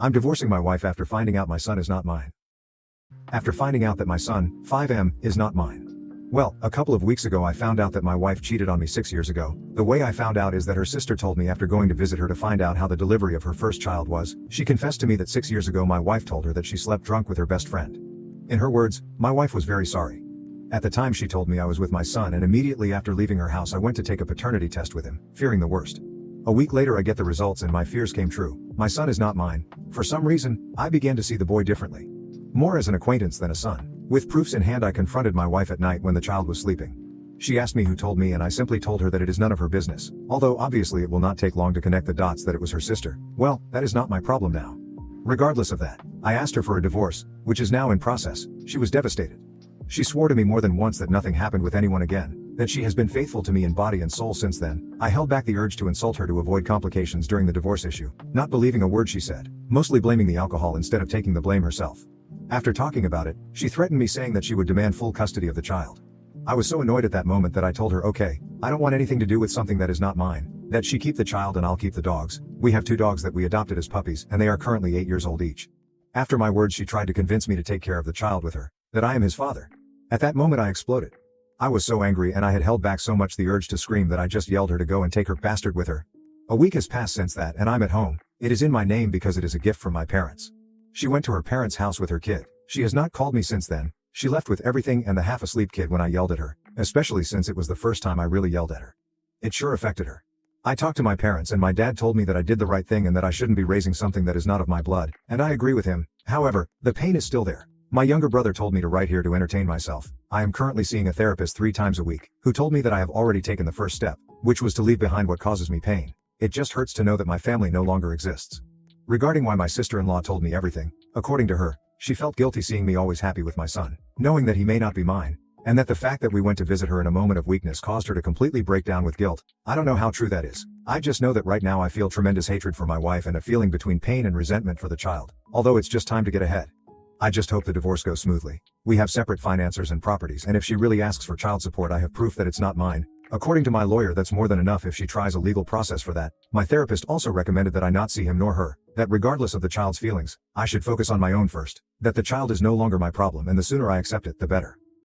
I'm divorcing my wife after finding out my son is not mine. After finding out that my son, 5M, is not mine. Well, a couple of weeks ago I found out that my wife cheated on me 6 years ago. The way I found out is that her sister told me after going to visit her to find out how the delivery of her first child was. She confessed to me that 6 years ago my wife told her that she slept drunk with her best friend. In her words, my wife was very sorry. At the time she told me I was with my son, and immediately after leaving her house I went to take a paternity test with him, fearing the worst. A week later I get the results and my fears came true. My son is not mine. For some reason, I began to see the boy differently. More as an acquaintance than a son. With proofs in hand I confronted my wife at night when the child was sleeping. She asked me who told me and I simply told her that it is none of her business. Although obviously it will not take long to connect the dots that it was her sister. Well, that is not my problem now. Regardless of that, I asked her for a divorce, which is now in process. She was devastated. She swore to me more than once that nothing happened with anyone again, that she has been faithful to me in body and soul since then. I held back the urge to insult her to avoid complications during the divorce issue, not believing a word she said, mostly blaming the alcohol instead of taking the blame herself. After talking about it, she threatened me saying that she would demand full custody of the child. I was so annoyed at that moment that I told her, okay, I don't want anything to do with something that is not mine, that she keep the child and I'll keep the dogs. We have 2 dogs that we adopted as puppies and they are currently 8 years old each. After my words she tried to convince me to take care of the child with her, that I am his father. At that moment I exploded. I was so angry and I had held back so much the urge to scream that I just yelled her to go and take her bastard with her. A week has passed since that and I'm at home. It is in my name because it is a gift from my parents. She went to her parents' house with her kid. She has not called me since then. She left with everything and the half-asleep kid when I yelled at her, especially since it was the first time I really yelled at her. It sure affected her. I talked to my parents and my dad told me that I did the right thing and that I shouldn't be raising something that is not of my blood, and I agree with him. However, the pain is still there. My younger brother told me to write here to entertain myself. I am currently seeing a therapist 3 times a week, who told me that I have already taken the first step, which was to leave behind what causes me pain. It just hurts to know that my family no longer exists. Regarding why my sister-in-law told me everything, according to her, she felt guilty seeing me always happy with my son, knowing that he may not be mine, and that the fact that we went to visit her in a moment of weakness caused her to completely break down with guilt. I don't know how true that is. I just know that right now I feel tremendous hatred for my wife and a feeling between pain and resentment for the child, although it's just time to get ahead. I just hope the divorce goes smoothly. We have separate financiers and properties, and if she really asks for child support I have proof that it's not mine. According to my lawyer that's more than enough if she tries a legal process for that. My therapist also recommended that I not see him nor her, that regardless of the child's feelings, I should focus on my own first, that the child is no longer my problem and the sooner I accept it the better.